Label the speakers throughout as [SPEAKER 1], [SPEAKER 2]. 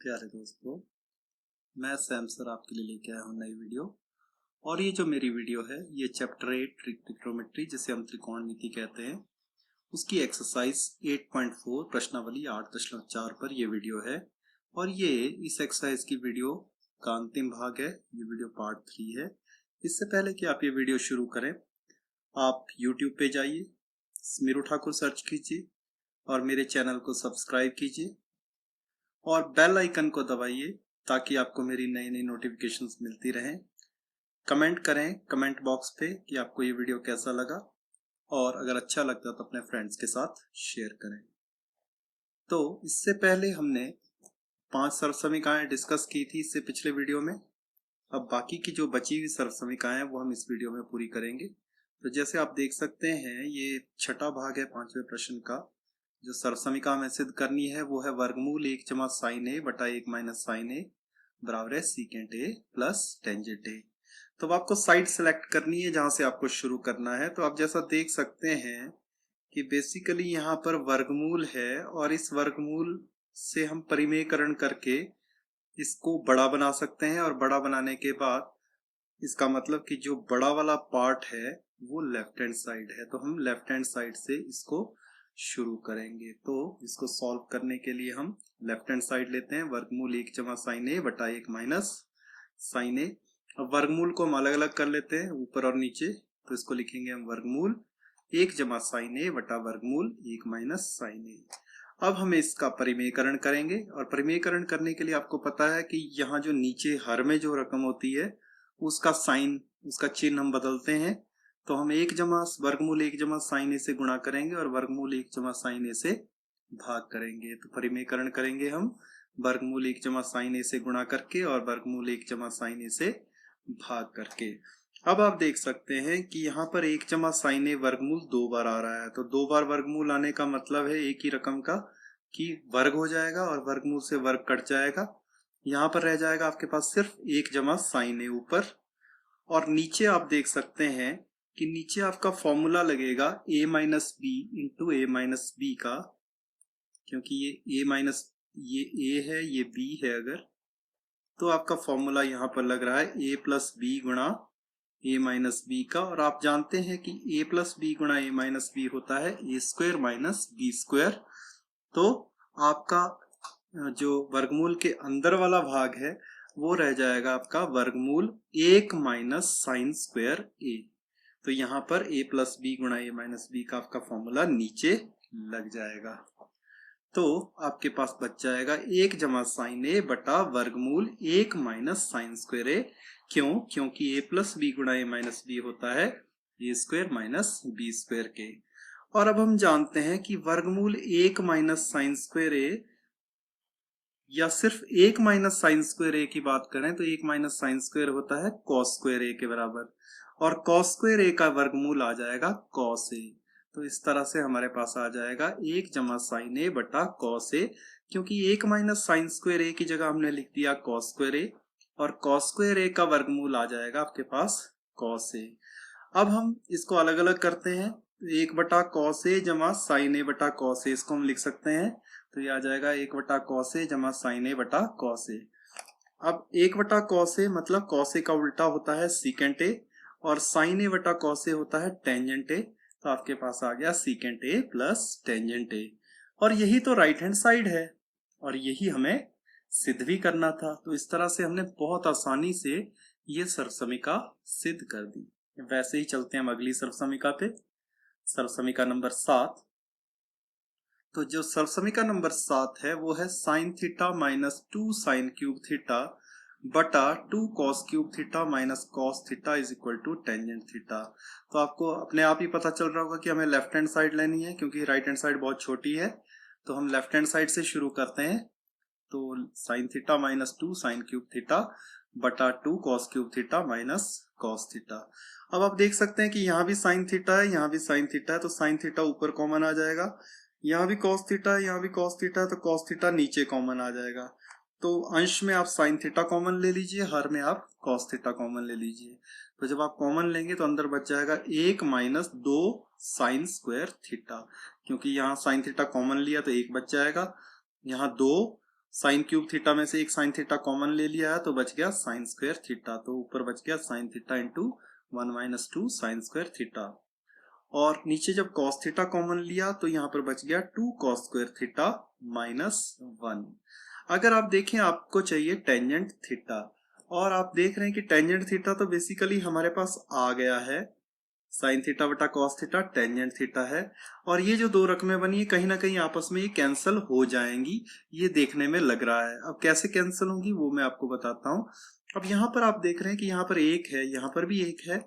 [SPEAKER 1] प्यारे दोस्तों, मैं सैम सर आपके लिए लेके आया हूँ नई वीडियो। और ये जो मेरी वीडियो है ये चैप्टर 8 ट्रिग्नोमेट्री जिसे हम त्रिकोणमिति कहते हैं उसकी एक्सरसाइज 8.4 प्रश्नावली 8.4 पर ये वीडियो है। और ये इस एक्सरसाइज की वीडियो का अंतिम भाग है। ये वीडियो पार्ट 3 है। इससे पहले कि आप ये वीडियो शुरू करें, आप YouTube पे जाइए, स्मिरू ठाकुर सर्च कीजिए और मेरे चैनल को सब्सक्राइब कीजिए और बेल आइकन को दबाइए ताकि आपको मेरी नई नई नोटिफिकेशंस मिलती रहें। कमेंट करें कमेंट बॉक्स पे कि आपको ये वीडियो कैसा लगा, और अगर अच्छा लगता तो अपने फ्रेंड्स के साथ शेयर करें। तो इससे पहले हमने 5 सर्वसमीकाएं डिस्कस की थी इससे पिछले वीडियो में। अब बाकी की जो बची हुई सर्वसमीकाएं वो हम इस वीडियो में पूरी करेंगे। तो जैसे आप देख सकते हैं ये छठा भाग है 5वें प्रश्न का। जो सर्वसमीका हमें सिद्ध करनी है वो है वर्गमूल 1 जमा साइन ए बटा 1 माइनस साइन ए बराबर है सीकेंट ए प्लस टेंजेंट ए। तो अब आपको साइड सेलेक्ट करनी है जहां से आपको शुरू करना है। तो आप जैसा देख सकते हैं कि बेसिकली यहाँ पर वर्गमूल है और इस वर्गमूल से हम परिमेयकरण करके इसको बड़ा बना सकते हैं, और बड़ा बनाने के बाद इसका मतलब कि जो बड़ा वाला पार्ट है वो लेफ्ट हैंड साइड है। तो हम लेफ्ट हैंड साइड से इसको शुरू करेंगे। तो इसको सॉल्व करने के लिए हम लेफ्ट हैंड साइड लेते हैं। वर्गमूल 1 जमा साइन ए बटा 1 माइनस साइन ए। अब वर्गमूल को हम अलग अलग कर लेते हैं ऊपर और नीचे। तो इसको लिखेंगे हम वर्गमूल 1 जमा साइन ए बटा वर्गमूल 1 माइनस साइन ए। अब हम इसका परिमेयकरण करेंगे, और परिमेयकरण करने के लिए आपको पता है कि यहाँ जो नीचे हर में जो रकम होती है उसका साइन, उसका चिन्ह हम बदलते हैं। तो हम 1 जमा वर्गमूल 1 जमा साइन ए से गुणा करेंगे और वर्गमूल 1 जमा साइन ए से भाग करेंगे। तो परिमेयकरण करेंगे हम वर्गमूल 1 जमा साइन ए से गुणा करके और वर्गमूल 1 जमा साइन ए से भाग करके। अब आप देख सकते हैं कि यहाँ पर 1 जमा साइन ए वर्गमूल 2 बार आ रहा है। तो 2 बार वर्गमूल आने का मतलब है एक ही रकम का कि वर्ग हो जाएगा और वर्गमूल से वर्ग कट जाएगा। यहाँ पर रह जाएगा आपके पास सिर्फ 1 जमा साइन ए ऊपर। और नीचे आप देख सकते हैं कि नीचे आपका फॉर्मूला लगेगा a minus B into A minus B का, क्योंकि ये a माइनस ये a है ये b है। अगर तो आपका फॉर्मूला यहाँ पर लग रहा है a प्लस बी गुणा a माइनस बी का। और आप जानते हैं कि a प्लस बी गुणा a माइनस बी होता है a square minus B square. तो आपका जो वर्गमूल के अंदर वाला भाग है वो रह जाएगा आपका वर्गमूल 1 माइनस साइन स्क्वायर ए। तो यहाँ पर a प्लस बी गुणा ए माइनस बी का आपका फॉर्मूला नीचे लग जाएगा। तो आपके पास बच जाएगा 1 जमा साइन ए बटा वर्गमूल 1 माइनस साइन स्क्वायर ए। क्यों? क्योंकि a प्लस बी गुणा ए माइनस बी होता है A square minus B square के। और अब हम जानते हैं कि वर्गमूल 1 माइनस साइन स्क्वायर ए या सिर्फ 1 माइनस साइन स्क्वायर ए की बात करें तो 1 माइनस साइन स्क्वायर होता है कॉस स्क्वायर ए के बराबर, और कॉस स्क्वायर ए का वर्गमूल आ जाएगा कॉस ए। तो इस तरह से हमारे पास आ जाएगा 1 जमा साइन ए बटा कॉस ए, क्योंकि 1 माइनस साइन स्क्वायर ए की जगह हमने लिख दिया कॉस स्क्वायर ए, और कॉस स्क्वायर ए का वर्गमूल आ जाएगा आपके पास कॉस ए। अब हम इसको अलग अलग करते हैं। 1 बटा कॉस ए जमा साइन ए बटा कॉस ए, इसको हम लिख सकते हैं। तो ये आ जाएगा 1 बटा कॉस ए जमा साइन ए बटा कॉस ए। अब 1 बटा कॉस ए मतलब कॉस ए का उल्टा होता है सीकेंट ए, और साइन ए बटा कॉस ए होता है टेंजेंट ए। तो आपके पास आ गया सीकेंट ए प्लस टेंजेंट ए। और यही तो राइट हैंड साइड है और यही हमें सिद्ध भी करना था। तो इस तरह से हमने बहुत आसानी से ये सर्वसमीका सिद्ध कर दी। वैसे ही चलते हैं हम अगली सर्वसमीका पे, सर्वसमीका नंबर 7। तो जो सर्वसमीका नंबर 7 है वो है sine theta minus 2 sine cube theta बटा 2 cos cube theta minus cos theta is equal to tangent theta. तो आपको अपने आप ही पता चल रहा होगा कि हमें लेफ्ट हैंड साइड लेनी है, क्योंकि राइट हैंड साइड बहुत छोटी है। तो हम लेफ्ट हैंड साइड से शुरू करते हैं। तो sign theta minus 2 sine cube theta बटा 2 cos cube theta minus cos theta. अब आप देख सकते हैं कि यहाँ भी साइन थीटा है, यहाँ भी साइन थीटा है। तो साइन थीटा ऊपर कॉमन आ जाएगा, यहाँ भी कॉस थीटा है, यहाँ भी कॉस थीटा है, तो कॉस थीटा नीचे कॉमन आ जाएगा। तो अंश में आप साइन थीटा कॉमन ले लीजिए, हर में आप कॉस थीटा कॉमन ले लीजिए। तो जब आप कॉमन लेंगे तो अंदर बच जाएगा 1 माइनस 2 साइन स्क्वायर थीटा, क्योंकि यहाँ साइन थीटा कॉमन लिया तो 1 बच जाएगा। यहाँ 2 साइन क्यूब थीटा में से एक साइन थीटा कॉमन ले लिया है तो बच गया साइन स्क्वायर थीटा, तो ऊपर बच गया sign theta into 1 - 2 sign square theta. और नीचे जब कॉस थीटा कॉमन लिया तो यहाँ पर बच गया 2 कॉस स्क्वायर थीटा -1। अगर आप देखें आपको चाहिए टेंजेंट थीटा, और आप देख रहे हैं कि टेंजेंट थीटा तो बेसिकली हमारे पास आ गया है, साइन थीटा बटा कॉस थीटा टेंजेंट थीटा है। और ये जो दो रकमें बनी है कहीं ना कहीं आपस में ये कैंसिल हो जाएंगी, ये देखने में लग रहा है। अब कैसे कैंसिल होंगी वो मैं आपको बताता हूँ। अब यहाँ पर आप देख रहे हैं कि यहाँ पर एक है, यहाँ पर भी एक है,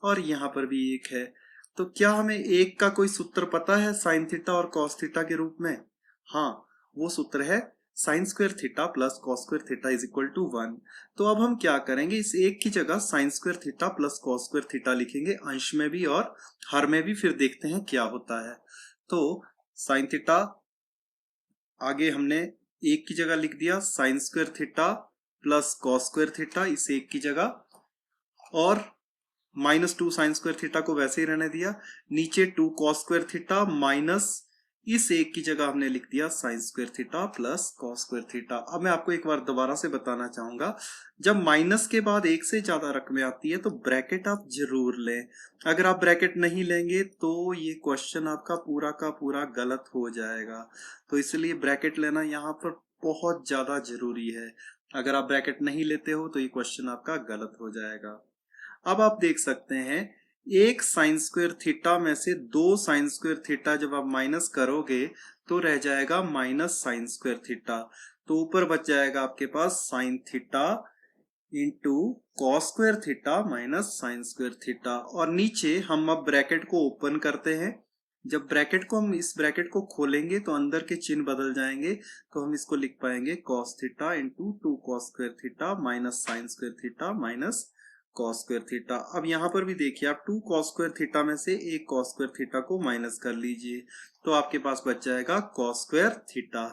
[SPEAKER 1] और यहाँ पर भी एक है। तो क्या हमें एक का कोई सूत्र पता है साइन थीटा और कॉस थीटा के रूप में? हाँ, वो सूत्र है sine square theta plus cos square theta is equal to 1। तो अब हम क्या करेंगे, इस एक की जगह sign square theta plus cos square theta लिखेंगे, अंश में भी और हर में भी, फिर देखते हैं क्या होता है। तो साइन थीटा आगे हमने एक की जगह लिख दिया sign square theta plus cos square theta इस एक की जगह, और -2 साइन स्क्वायर थीटा को वैसे ही रहने दिया, नीचे 2 कॉस स्क्वायर थीटा माइनस इस एक की जगह हमने लिख दिया sign square theta plus cos square theta. अब मैं आपको एक बार दोबारा से बताना चाहूंगा, जब माइनस के बाद एक से ज्यादा रकमें आती है तो ब्रैकेट आप जरूर लें। अगर आप ब्रैकेट नहीं लेंगे तो ये क्वेश्चन आपका पूरा का पूरा गलत हो जाएगा, तो इसलिए ब्रैकेट लेना यहाँ पर बहुत ज्यादा जरूरी है। अगर आप ब्रैकेट नहीं लेते हो तो ये क्वेश्चन आपका गलत हो जाएगा। अब आप देख सकते हैं एक साइन स्क्वायर थीटा में से दो साइन स्क्वायर थीटा जब आप माइनस करोगे तो रह जाएगा माइनस साइन स्क्वायर थीटा, तो ऊपर बच जाएगा आपके पास sine theta into cos square theta minus sine square theta. और नीचे हम अब ब्रैकेट को ओपन करते हैं, जब ब्रैकेट को हम इस ब्रैकेट को खोलेंगे तो अंदर के चिन्ह बदल जाएंगे, तो हम इसको लिख पाएंगे cos theta into 2 cos square theta minus sine square theta minus cos square theta. अब यहाँ पर भी देखिए आप 2 कॉस स्क्वायर थीटा में से एक कॉस स्क्वायर थीटा को माइनस कर लीजिए, तो आपके पास बच जाएगा कॉस स्क्वायर थीटा।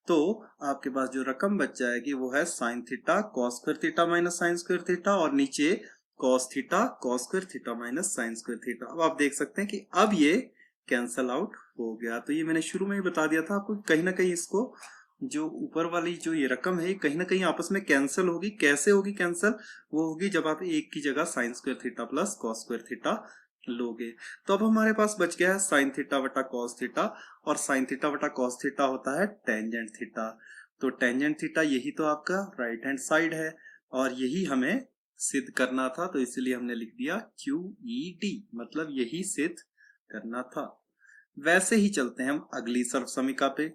[SPEAKER 1] तो आपके पास जो रकम बच जाएगी वो है sine theta cos square theta minus sine square theta, और नीचे cos theta cos square theta minus sine square theta. अब आप देख सकते हैं कि अब ये कैंसल आउट हो गया। तो ये मैंने शुरू में ही बता दिया था आपको, कहीं ना कहीं इसको जो ऊपर वाली जो ये रकम है कहीं ना कहीं आपस में कैंसिल होगी। कैसे होगी कैंसिल? वो होगी जब आप एक की जगह sign square theta plus cos square theta लोगे। तो अब हमारे पास बच गया है साइन थीटा बटा कॉस थीटा, और साइन थीटा बटा कॉस थीटा होता है टेंजेंट थीटा। तो टेंजेंट थीटा यही तो आपका राइट हैंड साइड है, और यही हमें सिद्ध करना था, तो इसलिए हमने लिख दिया QED, मतलब यही सिद्ध करना था। वैसे ही चलते हैं हम अगली सर्वसमीका पे।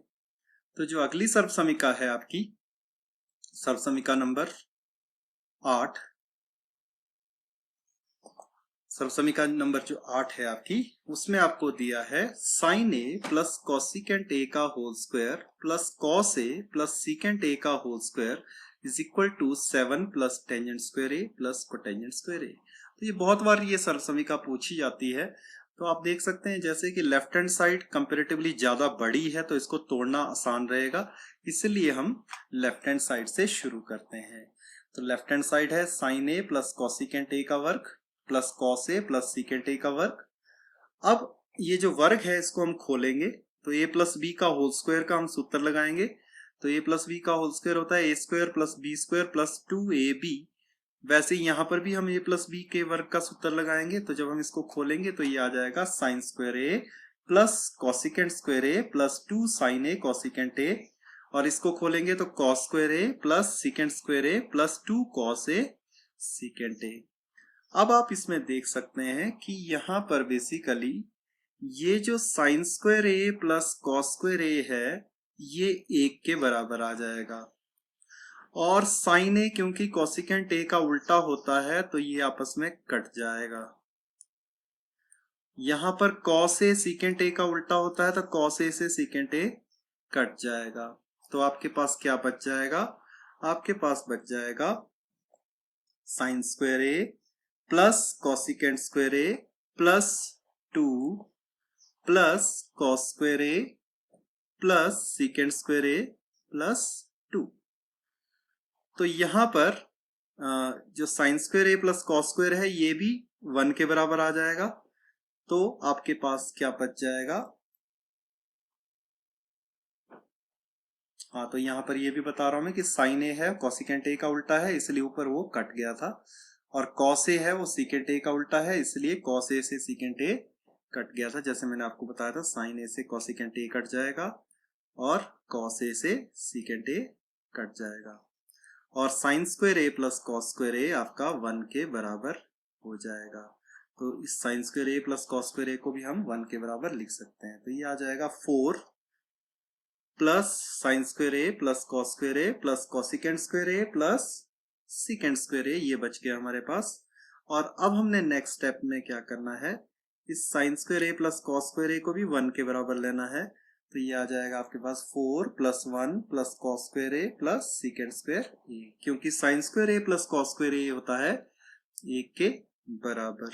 [SPEAKER 1] तो जो अगली सर्वसमीका है आपकी सर्वसमीका नंबर 8, सर्वसमीका नंबर जो 8 है आपकी, उसमें आपको दिया है sine A plus cosecant A का whole square plus cos A plus secant A का whole square is equal to 7 plus tangent square A plus cotangent square A. तो ये बहुत बार ये सर्वसमीका पूछी जाती है। तो आप देख सकते हैं जैसे कि लेफ्ट हैंड साइड कंपैरेटिवली ज्यादा बड़ी है तो इसको तोड़ना आसान रहेगा, इसलिए हम लेफ्ट हैंड साइड से शुरू करते हैं। तो लेफ्ट हैंड साइड है sine A plus cosecant A का वर्ग plus cos A plus secant A का वर्ग। अब ये जो वर्ग है इसको हम खोलेंगे, तो ए प्लस बी का होल स्क्वायर का हम सूत्र लगाएंगे। तो ए प्लस बी का होल स्क्वायर होता है A square plus B square plus 2ab। वैसे ही यहाँ पर भी हम ए प्लस बी के वर्ग का सूत्र लगाएंगे, तो जब हम इसको खोलेंगे तो ये आ जाएगा sine square A plus cosecant square A plus 2 sign A cosecant A, और इसको खोलेंगे तो cos square A plus secant square A plus 2 cos A secant ए। अब आप इसमें देख सकते हैं कि यहाँ पर बेसिकली ये जो sine square A plus cos square ए है ये 1 के बराबर आ जाएगा, और साइन ए क्योंकि कॉसिकेंट ए का उल्टा होता है तो ये आपस में कट जाएगा। यहां पर कॉस ए सीकेंट ए का उल्टा होता है तो कॉस ए से सीकेंट ए कट जाएगा। तो आपके पास क्या बच जाएगा? आपके पास बच जाएगा sine square A plus cosecant square A plus 2 plus cos square A plus secant square A plus 2। तो यहां पर जो sine square A plus cos square है ये भी 1 के बराबर आ जाएगा। तो आपके पास क्या बच जाएगा? हाँ, तो यहाँ पर ये भी बता रहा हूँ मैं कि साइन ए है, कॉसिकेंट ए का उल्टा है, इसलिए ऊपर वो कट गया था। और कॉस ए है, वो सीकेंट ए का उल्टा है, इसलिए कॉस ए से सीकेंट ए कट गया था। जैसे मैंने आपको बताया था, साइन ए से कॉसिकेंट ए कट जाएगा और कॉस ए से सीकेंट ए कट जाएगा। और sine square A plus cos square ए आपका 1 के बराबर हो जाएगा। तो इस sine square A plus cos square ए को भी हम 1 के बराबर लिख सकते हैं। तो ये आ जाएगा 4 plus sine square A plus cos square A plus cosecant square A plus secant square ए, ये बच गया हमारे पास। और अब हमने नेक्स्ट स्टेप में क्या करना है, इस sine square A plus cos square ए को भी 1 के बराबर लेना है। तो ये आ जाएगा आपके पास 4 plus 1 plus cos square A plus secant square ए, क्योंकि sine square A plus cos square ए होता है 1 के बराबर।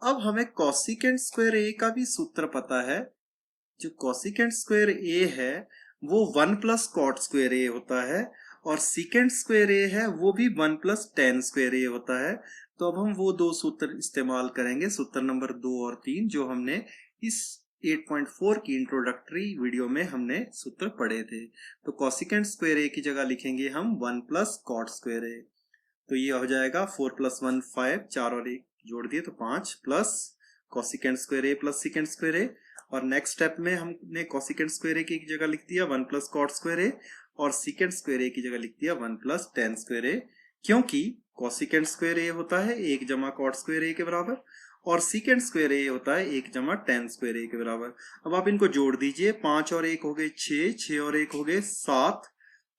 [SPEAKER 1] अब हमें कॉसिकेंट स्क्वायर ए का भी सूत्र पता है। जो कॉसिकेंट स्क्वायर ए है वो 1 प्लस कॉट स्क्वायर ए होता है, और सीकेंट स्क्वायर ए है वो भी 1 प्लस टेन स्क्वायर ए होता है। तो अब हम वो दो सूत्र इस्तेमाल करेंगे, सूत्र नंबर 2 और 3, जो हमने इस 8.4 की इंट्रोडक्टरी वीडियो में हमने सूत्र पढ़े थे। तो कॉसिकेंट स्क्वायर ए की जगह लिखेंगे हम 1 प्लस कॉट स्क्वायर ए। तो ये हो जाएगा 4 प्लस 1 5, 4 और 1 जोड़ दिए तो 5, plus cosecant square A plus secant square ए। और नेक्स्ट स्टेप में हमने कॉसिकेंट स्क्वायर ए की जगह लिख दिया 1 प्लस कॉट स्क्वायर ए, और सीकेंट स्क्वायर ए की जगह लिख दिया 1 प्लस टेन स्क्वायर ए, क्योंकि कॉसिकेंट स्क्वायर ए होता है 1 जमा कॉट स्क्वायर ए के बराबर, और सीकेंट स्क्वायर ए होता है 1 जमा टेन स्क्वायर ए के बराबर। अब आप इनको जोड़ दीजिए, 5 और 1 हो गए 6, 6 और 1 हो गए 7,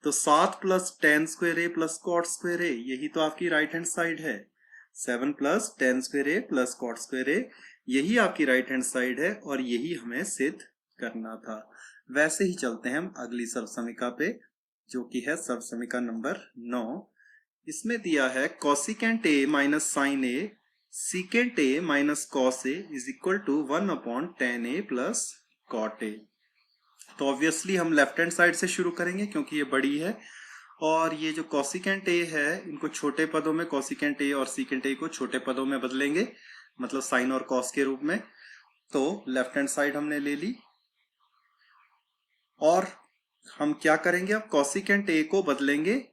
[SPEAKER 1] तो 7 plus ten square A plus cot square ए, यही तो आपकी राइट हैंड साइड है। 7 plus ten square A plus cot square ए, यही आपकी राइट हैंड साइड है, और यही हमें सिद्ध करना था। वैसे ही चलते हैं हम अगली सर्वसमीका पे, जो कि है सर्वसमीका नंबर 9। इसमें दिया है cosecant A minus sine A secant A minus cos A is equal to 1/10 A plus cot A. तो ऑब्वियसली हम लेफ्ट हैंड साइड से शुरू करेंगे क्योंकि ये बड़ी है, और ये जो कॉसिकेंट ए है इनको छोटे पदों में, कॉसिकेंट ए और सीकेंट ए को छोटे पदों में बदलेंगे, मतलब साइन और कॉस के रूप में। तो लेफ्ट हैंड साइड हमने ले ली, और हम क्या करेंगे, अब कॉसिकेंट ए को बदलेंगे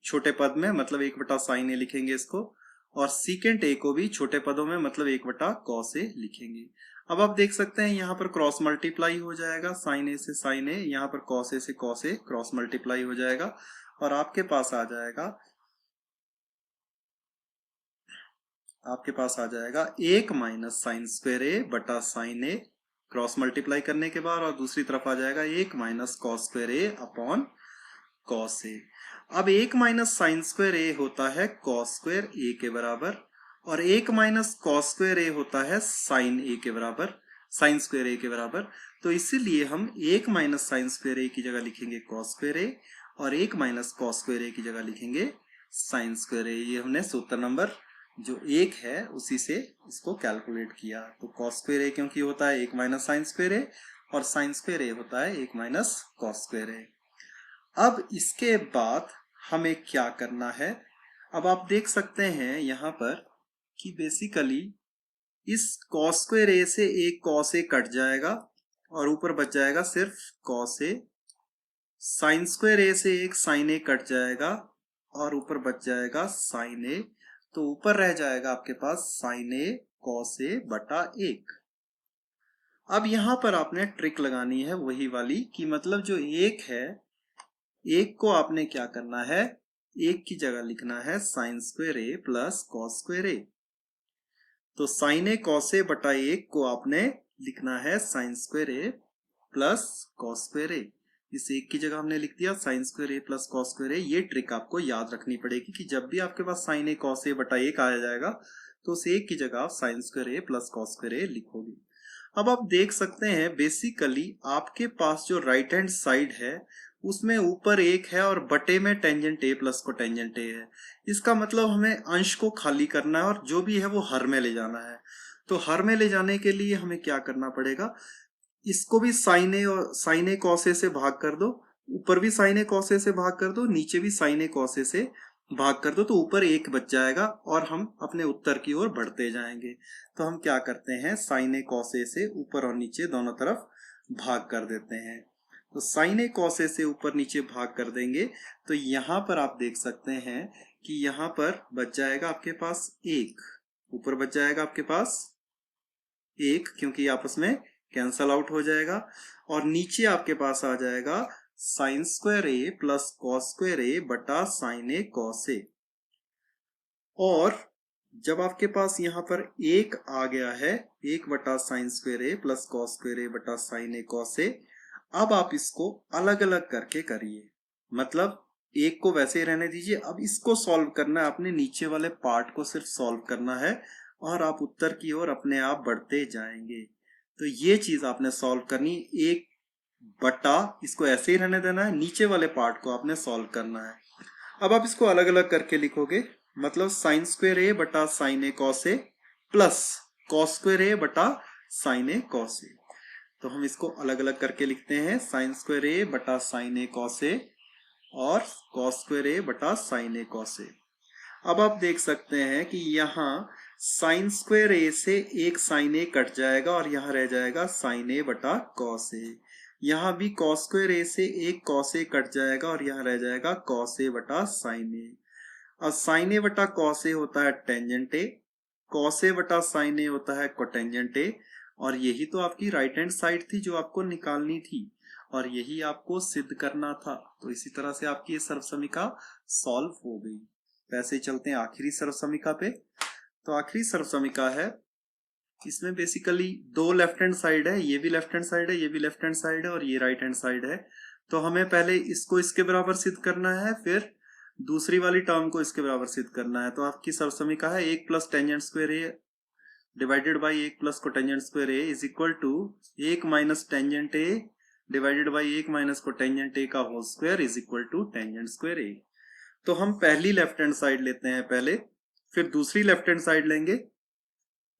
[SPEAKER 1] छोटे पद में, मतलब 1/sin ए लिखेंगे इसको, और सीकेंट ए को भी छोटे पदों में, मतलब 1/cos ए लिखेंगे। अब आप देख सकते हैं यहाँ पर क्रॉस मल्टीप्लाई हो जाएगा, साइन ए से साइन ए, यहाँ पर कॉस ए से कॉस ए क्रॉस मल्टीप्लाई हो जाएगा, और आपके पास आ जाएगा 1 माइनस साइन स्क्वायर ए बटा साइन ए, क्रॉस मल्टीप्लाई करने के बाद, और दूसरी तरफ आ जाएगा 1 minus cos square A upon cos A. अब 1 माइनस साइन स्क्वायर ए होता है कॉस स्क्वायर ए के बराबर, और 1 माइनस कॉस स्क्वायर ए होता है साइन ए के बराबर, साइन स्क्वायर ए के बराबर। तो इसीलिए हम 1 माइनस साइन स्क्वायर ए की जगह लिखेंगे कॉस स्क्वायर ए, और 1 माइनस कॉस स्क्वायर ए की जगह लिखेंगे साइन स्क्वायर ए। ये हमने सूत्र नंबर जो 1 है उसी से इसको कैलकुलेट किया। तो कॉस स्क्वायर ए क्योंकि होता है 1 माइनस साइन स्क्वायर ए, और साइन स्क्वायर ए होता है 1 माइनस कॉस स्क्वायर ए। अब इसके बाद हमें क्या करना है, अब आप देख सकते हैं यहाँ पर कि बेसिकली इस कॉस स्क्वायर ए से एक कॉस ए कट जाएगा, और ऊपर बच जाएगा सिर्फ कॉस ए। साइन स्क्वायर ए से एक साइन ए कट जाएगा, और ऊपर बच जाएगा साइन ए। तो ऊपर रह जाएगा आपके पास साइन ए कॉस ए बटा 1। अब यहां पर आपने ट्रिक लगानी है वही वाली, कि मतलब जो 1 है, 1 को आपने क्या करना है, 1 की जगह लिखना है sine square A plus cos square A. तो साइन ए कॉस ए बटा 1 को आपने लिखना है sine square A plus cos square ए। इस 1 की जगह हमने लिख दिया sine square A plus cos square ए। ये ट्रिक आपको याद रखनी पड़ेगी कि जब भी आपके पास साइन ए कॉस ए बटा 1 आ जाएगा, तो उस 1 की जगह आप sine square A plus cos square ए लिखोगे। अब आप देख सकते हैं बेसिकली आपके पास जो राइट हैंड साइड है उसमें ऊपर 1 है, और बटे में टेंजेंट ए प्लस को टेंजेंट ए है। इसका मतलब हमें अंश को खाली करना है, और जो भी है वो हर में ले जाना है। तो हर में ले जाने के लिए हमें क्या करना पड़ेगा, इसको भी साइन ए कॉस ए से भाग कर दो, ऊपर भी साइन ए कॉस ए से भाग कर दो, नीचे भी साइन ए कॉस ए से भाग कर दो, तो ऊपर 1 बच जाएगा, और हम अपने उत्तर की ओर बढ़ते जाएंगे। तो हम क्या करते हैं, साइन ए कॉस ए से ऊपर और नीचे दोनों तरफ भाग कर देते हैं। तो साइन ए कॉस ए से ऊपर नीचे भाग कर देंगे तो यहां पर आप देख सकते हैं कि यहां पर बच जाएगा आपके पास एक, ऊपर बच जाएगा आपके पास एक क्योंकि आपस में कैंसल आउट हो जाएगा, और नीचे आपके पास आ जाएगा sine square A plus cos square ए बटा साइन ए कॉस ए। और जब आपके पास यहां पर एक आ गया है, एक बटा sine square A plus cos square ए बटा साइन ए कॉस ए, अब आप इसको अलग अलग करके करिए, मतलब एक को वैसे ही रहने दीजिए। अब इसको सॉल्व करना है, आपने नीचे वाले पार्ट को सिर्फ सॉल्व करना है और आप उत्तर की ओर अपने आप बढ़ते जाएंगे। तो ये चीज आपने सॉल्व करनी, एक बटा इसको ऐसे ही रहने देना है, नीचे वाले पार्ट को आपने सॉल्व करना है। अब आप इसको अलग अलग करके लिखोगे, मतलब साइन स्क्वायर ए बटा sign A cos A plus cos square ए बटा साइन ए कॉस ए। तो हम इसको अलग अलग करके लिखते हैं, साइन स्क्वायर ए बटा साइन ए कॉस ए और कॉस स्क्वायर ए बटा साइन ए कॉस ए। अब आप देख सकते हैं कि यहाँ साइन स्क्वायर ए से एक साइन ए कट जाएगा और यहाँ रह जाएगा साइन ए बटा कॉस ए। यहाँ भी कॉस स्क्वायर ए से एक कॉस ए कट जाएगा और यहाँ रह जाएगा कॉस ए बटा साइन ए। अब साइन ए बटा कॉस ए होता है टेंजेंट ए, कॉस ए बटा साइन ए होता है कोटेंजेंट ए, और यही तो आपकी राइट हैंड साइड थी जो आपको निकालनी थी और यही आपको सिद्ध करना था। तो इसी तरह से आपकी ये सर्वसमीका सॉल्व हो गई। वैसे चलते हैं आखिरी सर्वसमीका पे। तो आखिरी सर्वसमीका है, इसमें बेसिकली दो लेफ्ट हैंड साइड है, ये भी लेफ्ट हैंड साइड है, ये भी लेफ्ट हैंड साइड है और ये राइट हैंड साइड है। तो हमें पहले इसको इसके बराबर सिद्ध करना है, फिर दूसरी वाली टर्म को इसके बराबर सिद्ध करना है। तो आपकी सर्वसमीका है एक plus tangent square A divided by एक plus cotangent square A is equal to एक minus tangent A divided by एक माइनस कोटेंजेंट ए का whole square is equal to tangent square A. तो हम पहली लेफ्ट हैंड साइड लेते हैं पहले, फिर दूसरी लेफ्ट हैंड साइड लेंगे,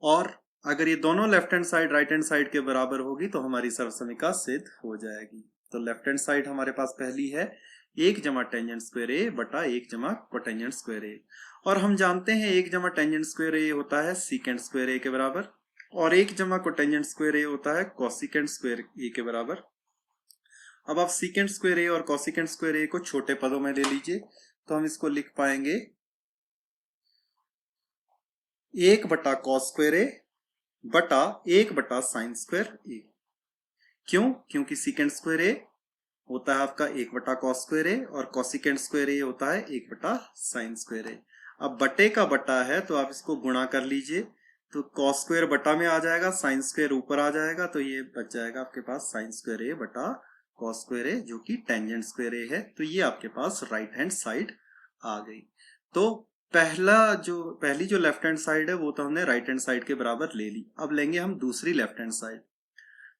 [SPEAKER 1] और अगर ये दोनों left hand side right hand side के बराबर होगी तो हमारी सर्वसमीका सिद्ध हो जाएगी। तो लेफ्ट हैंड साइड हमारे पास पहली है एक जमा टेंजेंट स्क्वायर ए बटा एक जमा कोटेंजेंट स्क्वायर ए, और हम जानते हैं एक जमा टेंजेंट स्क्वायर ए होता है सीकेंट स्क्वायर ए के बराबर और एक जमा कोटेंजेंट स्क्वायर ए होता है कोसिकेंट स्क्वायर ए के बराबर। अब आप सीकेंट स्क्वायर ए और कोसिकेंट स्क्वायर ए को छोटे पदों में ले लीजिए, तो हम इसको लिख पाएंगे एक बटा कॉस स्क्वायर ए बटा एक बटा साइन स्क्वायर ए। क्यों? क्योंकि सीकेंट स्क्वायर ए होता है आपका एक बटा कॉस स्क्वायर ए और कोसिकेंट स्क्वायर ए होता है एक बटा साइन स्क्वायर ए। अब बटे का बटा है तो आप इसको गुणा कर लीजिए, तो कॉस स्क्वायर बटा में आ जाएगा, साइन स्क्वायर ऊपर आ जाएगा, तो ये बच जाएगा आपके पास साइन स्क्वायर ए बटा कॉस स्क्वायर ए जो कि टेंजेंट स्क्वायर ए है। तो ये आपके पास राइट हैंड साइड आ गई। तो पहली जो लेफ्ट हैंड साइड है वो तो हमने राइट हैंड साइड के बराबर ले ली। अब लेंगे हम दूसरी लेफ्ट हैंड साइड।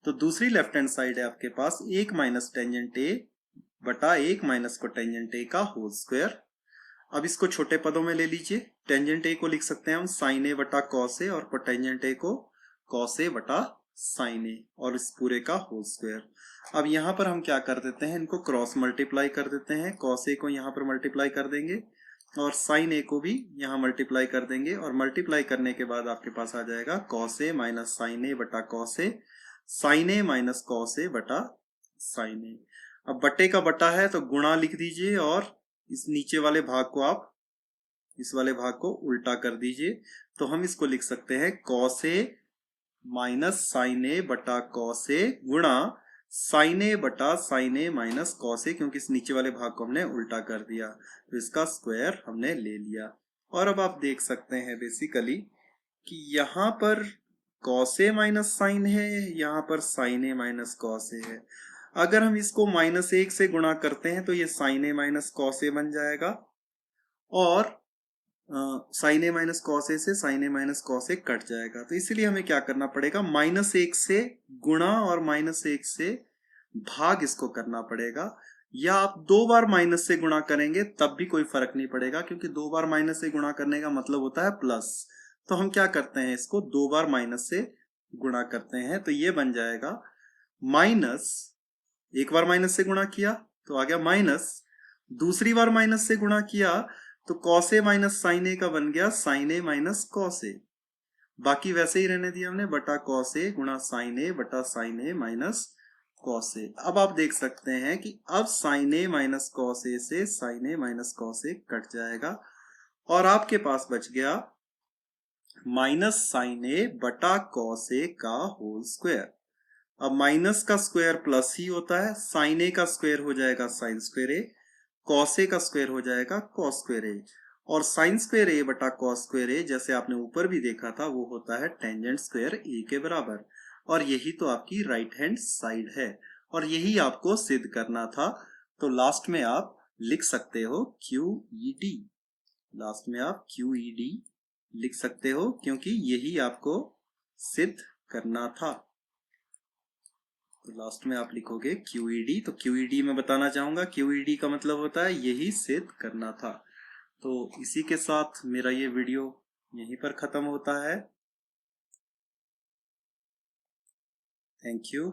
[SPEAKER 1] तो दूसरी लेफ्ट हैंड साइड है आपके पास एक माइनस टेंजेंट ए बटा एक माइनस कोटेंजेंट ए का होल स्क्वायर। अब इसको छोटे पदों में ले लीजिए, टेंजेंट ए को लिख सकते हैं हम साइन ए बटा कॉस ए और कोटेंजेंट ए को कॉस ए बटा साइन ए और इस पूरे का होल स्क्वायर। अब यहाँ पर हम क्या कर देते हैं, इनको क्रॉस मल्टीप्लाई कर देते हैं, कॉस ए को यहाँ पर मल्टीप्लाई कर देंगे और साइन ए को भी यहाँ मल्टीप्लाई कर देंगे, और मल्टीप्लाई करने के बाद आपके पास आ जाएगा कॉस ए माइनस साइन ए बटा cos A, sign A minus cos ए बटा साइन ए। अब बटे का बटा है तो गुणा लिख दीजिए और इस नीचे वाले भाग को आप इस वाले भाग को उल्टा कर दीजिए। तो हम इसको लिख सकते हैं कॉस ए माइनस साइन ए बटा कॉस ए गुणा साइन ए बटा साइन ए माइनस कॉस ए, क्योंकि इस नीचे वाले भाग को हमने उल्टा कर दिया तो इसका स्क्वायर हमने ले लिया। और अब आप देख सकते हैं बेसिकली कि यहाँ पर कॉस ए माइनस साइन है, यहाँ पर साइन ए माइनस कॉस ए है। अगर हम इसको माइनस एक से गुणा करते हैं तो ये साइन ए माइनस कॉस ए बन जाएगा, और साइन ए माइनस कॉस ए से साइन ए माइनस कॉस ए कट जाएगा। तो इसीलिए हमें क्या करना पड़ेगा, माइनस एक से गुणा और माइनस एक से भाग इसको करना पड़ेगा, या आप दो बार माइनस से गुणा करेंगे तब भी कोई फर्क नहीं पड़ेगा, क्योंकि दो बार माइनस से गुणा करने का मतलब होता है प्लस। तो हम क्या करते हैं, इसको दो बार माइनस से गुणा करते हैं, तो ये बन जाएगा माइनस, एक बार माइनस से गुणा किया तो आ गया माइनस, दूसरी बार माइनस से गुणा किया तो कॉस ए माइनस साइन ए का बन गया साइन ए माइनस कॉस ए, बाकी वैसे ही रहने दिया हमने, बटा कॉस ए गुणा साइन ए बटा साइन ए माइनस कॉस ए। अब आप देख सकते हैं कि अब साइन ए माइनस कॉस ए से साइन ए माइनस कॉस ए कट जाएगा और आपके पास बच गया माइनस साइन ए बटा कॉस ए का होल स्क्वायर। अब माइनस का स्क्वायर प्लस ही होता है, साइन ए का स्क्वायर हो जाएगा sine square A, cos A का स्क्वायर हो जाएगा कॉस स्क्वायर ए, और साइन स्क्वायर ए बटा कॉस स्क्वायर ए जैसे आपने ऊपर भी देखा था वो होता है टेंजेंट स्क्वायर ए के बराबर। और यही तो आपकी राइट हैंड साइड है और यही आपको सिद्ध करना था। तो लास्ट में आप लिख सकते हो QED, लास्ट में आप QED लिख सकते हो क्योंकि यही आपको सिद्ध करना था। तो लास्ट में आप लिखोगे QED। तो QED मैं बताना चाहूंगा, QED का मतलब होता है यही सिद्ध करना था। तो इसी के साथ मेरा ये वीडियो यहीं पर खत्म होता है। Thank you.